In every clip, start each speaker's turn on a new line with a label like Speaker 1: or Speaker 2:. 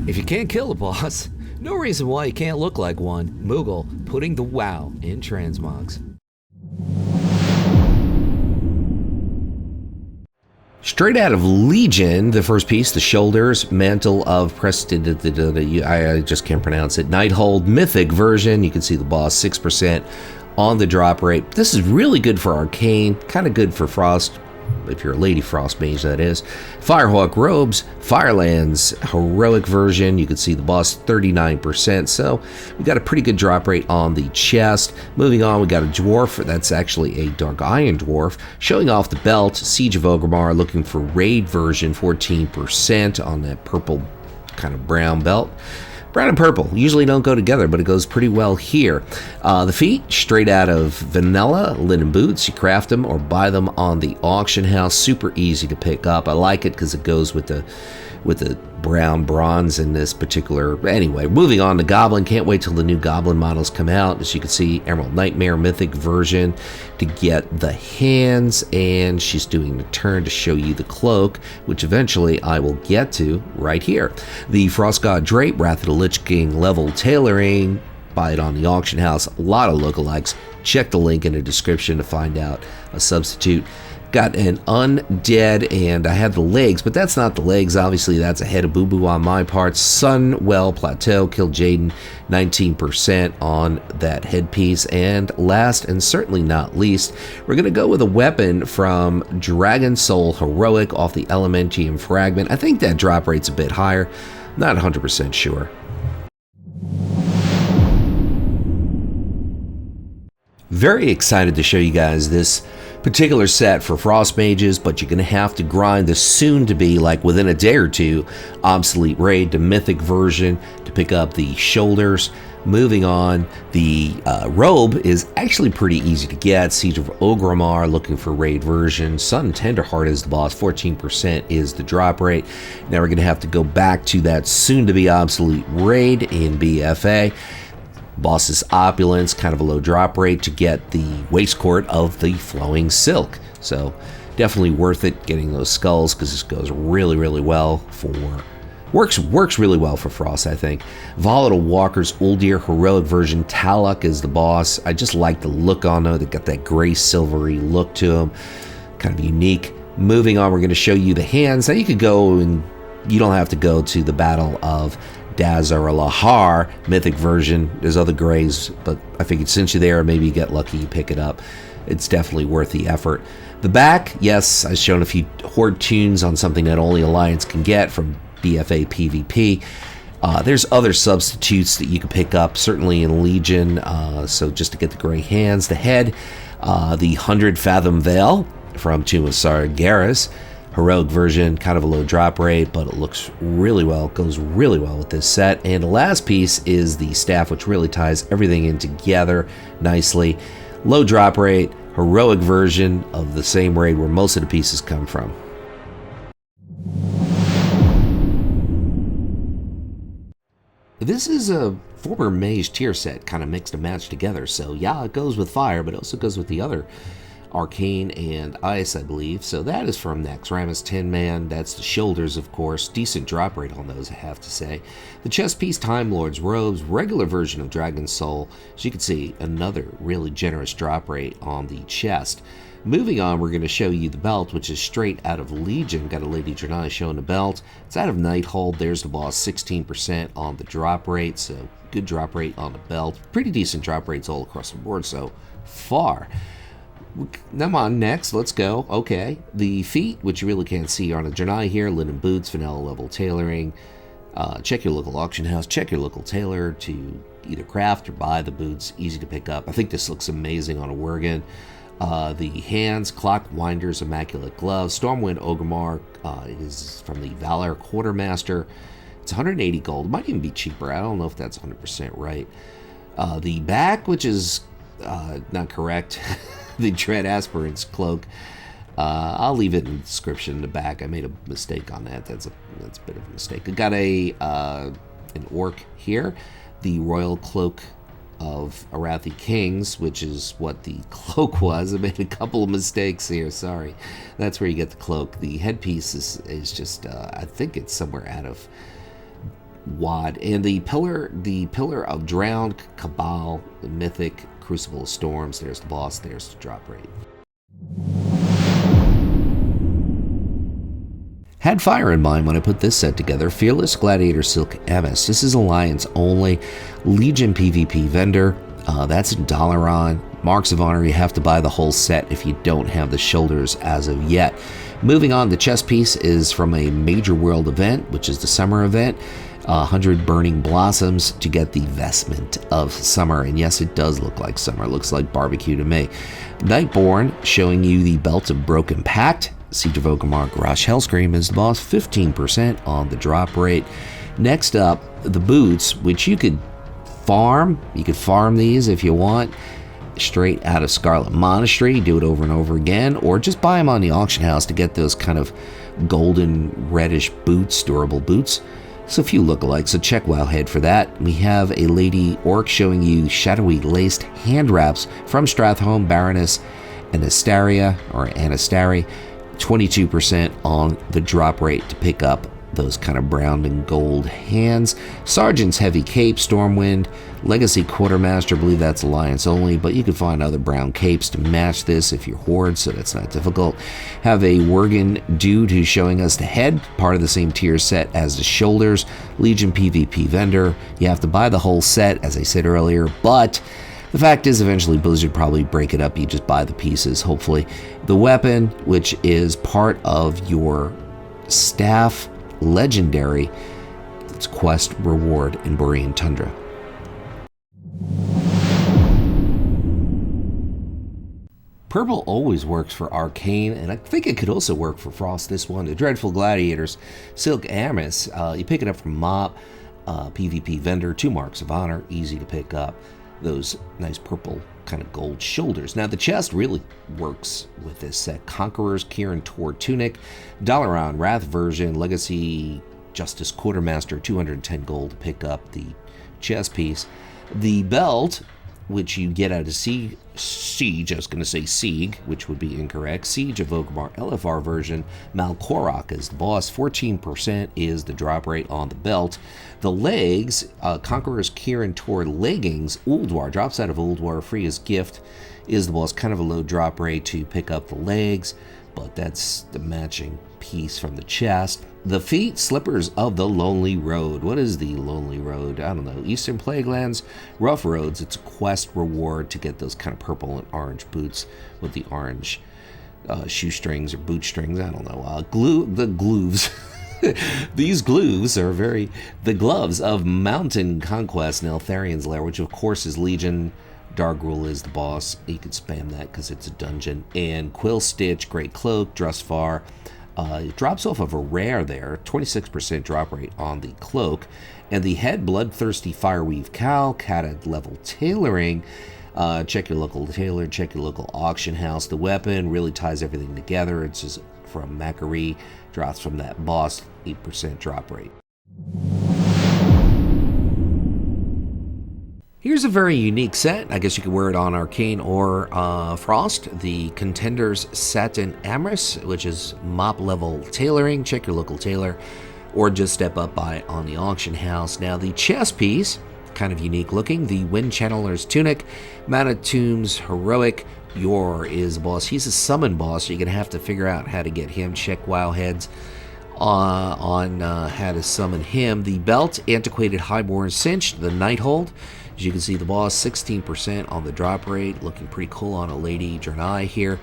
Speaker 1: If you can't kill a boss, no reason why you can't look like one. Moogle putting the wow in Transmogs. Straight out of Legion, the first piece, the Shoulders, Mantle of Preston, I just can't pronounce it, Nighthold Mythic version. You can see the boss, 6% on the drop rate. This is really good for Arcane, kind of good for Frost, if you're a Lady Frost Mage, that is. Firehawk Robes, Firelands, Heroic version. You can see the boss, 39%. So we got a pretty good drop rate on the chest. Moving on, we got a Dwarf. That's actually a Dark Iron Dwarf. Showing off the belt, Siege of Orgrimmar, looking for Raid version, 14% on that purple kind of brown belt. Brown and purple usually don't go together, but it goes pretty well here. The feet, straight out of vanilla, linen boots. You craft them or buy them on the auction house. Super easy to pick up. I like it because it goes with the brown bronze in this particular. Anyway, moving on to Goblin. Can't wait till the new Goblin models come out. As you can see, Emerald Nightmare Mythic version to get the hands, and she's doing the turn to show you the cloak, which eventually I will get to right here. The Frost God Drape, Wrath of the Lich King level tailoring. Buy it on the auction house. A lot of lookalikes. Check the link in the description to find out a substitute. Got an undead, and I had the legs, but that's not the legs. Obviously, that's a head of boo-boo on my part. Sunwell Plateau, killed Jaden, 19% on that headpiece. And last and certainly not least, we're going to go with a weapon from Dragon Soul Heroic off the Elementium Fragment. I think that drop rate's a bit higher. Not 100% sure. Very excited to show you guys this particular set for Frost Mages, but you're going to have to grind the soon-to-be, like within a day or two, Obsolete Raid to Mythic version to pick up the Shoulders. Moving on, the robe is actually pretty easy to get. Siege of Orgrimmar, looking for Raid version. Sun Tenderheart is the boss, 14% is the drop rate. Now we're going to have to go back to that soon-to-be Obsolete Raid in BFA. Boss's Opulence, kind of a low drop rate to get the Waistcourt of the Flowing Silk. So definitely worth it getting those skulls, because this goes really, really well for... Works really well for Frost, I think. Volatile Walkers, Ulduar Heroic version. Taluk is the boss. I just like the look on them. They got that gray silvery look to them. Kind of unique. Moving on, we're going to show you the hands. Now you could go and... You don't have to go to the Battle of Dazar'alahar Mythic version. There's other grays, but I figured since you're there, maybe you get lucky, you pick it up. It's definitely worth the effort. The back, yes, I've shown a few Horde tunes on something that only Alliance can get from BFA PVP. There's other substitutes that you can pick up, certainly in Legion, so just to get the gray hands. The head, the 100 Fathom Veil from Tomb of Sargeras. Heroic version, kind of a low drop rate, but it looks really well, goes really well with this set. And the last piece is the staff, which really ties everything in together nicely. Low drop rate, heroic version of the same raid where most of the pieces come from. This is a former Mage tier set, kind of mixed and matched together. So yeah, it goes with fire, but it also goes with the other Arcane and Ice, I believe. So that is from Naxxramas 10-man. That's the Shoulders, of course. Decent drop rate on those, I have to say. The chest piece, Time Lord's Robes, regular version of Dragon Soul. As you can see, another really generous drop rate on the chest. Moving on, we're going to show you the belt, which is straight out of Legion. Got a Lady Draenei showing the belt. It's out of Nighthold. There's the boss, 16% on the drop rate. So good drop rate on the belt. Pretty decent drop rates all across the board so far. Come on, next, let's go. Okay, the feet, which you really can't see, are on a Draenei here. Linen boots, vanilla level tailoring. Check your local auction house. Check your local tailor to either craft or buy the boots. Easy to pick up. I think this looks amazing on a Worgen. The hands, Clock Winders, Immaculate Gloves. Stormwind Orgrimmar is from the Valar quartermaster. It's 180 gold. It might even be cheaper. I don't know if that's 100% right. The back, which is not correct. The Dread Aspirant's cloak. I'll leave it in the description in the back. I made a mistake on that. That's a bit of a mistake. I got an orc here. The Royal Cloak of Arathi Kings, which is what the cloak was. I made a couple of mistakes here. Sorry. That's where you get the cloak. The headpiece is just, I think it's somewhere out of wad. And the pillar of drowned cabal, the mythic crucible of storms. There's the boss. There's the drop rate. Had fire in mind when I put this set together. Fearless Gladiator Silk Amice. This is Alliance only. Legion PvP vendor. That's $1 on. Marks of Honor, you have to buy the whole set if you don't have the shoulders as of yet. Moving on, the chest piece is from a major world event, which is the summer event. 100 burning blossoms to get the vestment of summer. And yes, it does look like summer. It looks like barbecue to me. Nightborn, showing you the belt of Broken Pact. Siege of Orgrimmar, Garrosh Hellscream is the boss, 15% on the drop rate. Next up, the boots, which you could farm. You could farm these if you want, straight out of Scarlet Monastery. Do it over and over again, or just buy them on the auction house to get those kind of golden reddish boots, durable boots. So a few lookalikes, so check Wowhead for that. We have a lady orc showing you shadowy laced hand wraps from Strathholm, Baroness Anastaria, or Anastari. 22% on the drop rate to pick up those kind of brown and gold hands. Sergeant's Heavy Cape, Stormwind, Legacy Quartermaster, I believe that's Alliance only, but you can find other brown capes to match this if you're Horde, so that's not difficult. Have a Worgen dude who's showing us the head, part of the same tier set as the shoulders. Legion PvP vendor. You have to buy the whole set, as I said earlier, but the fact is, eventually Blizzard probably break it up. You just buy the pieces, hopefully. The weapon, which is part of your staff legendary, it's quest reward in Borean Tundra. Purple always works for Arcane, and I think it could also work for Frost. This one, the Dreadful Gladiators, Silk Amice. You pick it up from Mob, PvP vendor, 2 marks of honor, easy to pick up. Those nice purple kind of gold shoulders. Now the chest really works with this set. Conqueror's Kieran Tor Tunic, Dalaran Wrath version, Legacy Justice Quartermaster, 210 gold to pick up the chest piece. The belt, which you get out of Siege, I was going to say Siege, which would be incorrect. Siege of Orgrimmar LFR version, Malkorok is the boss, 14% is the drop rate on the belt. The legs, Conqueror's Kieran Tor leggings, Ulduar, drops out of Ulduar, free as gift, is the boss, kind of a low drop rate to pick up the legs, but that's the matching piece from the chest. The feet, Slippers of the Lonely Road. What is the Lonely Road? I don't know. Eastern Plaguelands, Rough Roads. It's a quest reward to get those kind of purple and orange boots with the orange shoestrings or boot strings. I don't know. The glooves. These glooves are the gloves of Mountain Conquest, Neltharion's Lair, which of course is Legion. Dargrul is the boss. You can spam that because it's a dungeon. And Quill Stitch, Great Cloak, Drustvar. It drops off of a rare there, 26% drop rate on the cloak. And the head, Bloodthirsty Fireweave Cowl, Cata level tailoring. Check your local tailor, check your local auction house. The weapon really ties everything together. It's just from Macquarie, drops from that boss, 8% drop rate. Here's a very unique set. I guess you could wear it on Arcane or Frost. The Contenders Satin Amorous, which is mop level tailoring. Check your local tailor, or just step up by it on the auction house. Now the chest piece, kind of unique looking. The Wind Channeler's Tunic, Mana Tomb's Heroic. Yor is the boss. He's a summon boss, so you're gonna have to figure out how to get him. Check Wowheads on how to summon him. The belt, Antiquated Highborn Cinch, the Nighthold. As you can see, the boss, 16% on the drop rate, looking pretty cool on a lady Draenei here.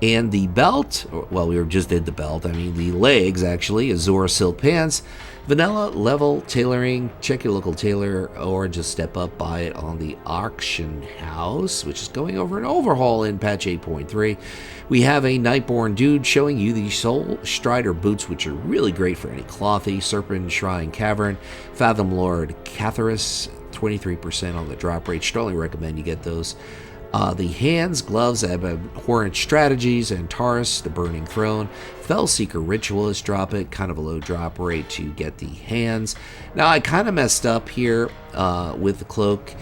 Speaker 1: And the belt, well, we just did the belt, I mean the legs actually, Azura Silk Pants, vanilla level tailoring. Check your local tailor or just step up by it on the auction house, which is going over an overhaul in patch 8.3. We have a Nightborn dude showing you the Soul Strider boots, which are really great for any clothy. Serpent Shrine Cavern, Fathom Lord Catharus, 23% on the drop rate. Strongly recommend you get those. The hands, gloves, Abhorrent Strategies, Antares, the Burning Throne, Fellseeker Ritualist, drop it, kind of a low drop rate to get the hands. Now I kind of messed up here with the cloak.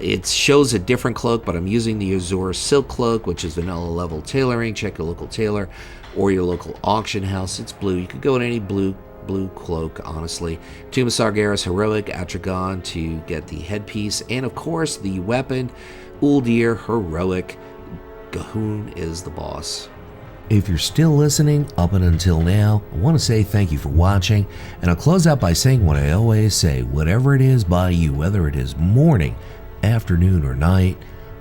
Speaker 1: It shows a different cloak, but I'm using the Azure Silk Cloak, which is vanilla level tailoring. Check your local tailor or your local auction house. It's blue. You could go in any blue blue cloak, honestly. Tomb of Sargeras heroic, Atragon to get the headpiece, and of course the weapon, Ulduar heroic. Gahun is the boss. If you're still listening up and until now, I want to say thank you for watching, and I'll close out by saying what I always say: whatever it is by you, whether it is morning, afternoon, or night,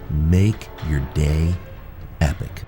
Speaker 1: make your day epic.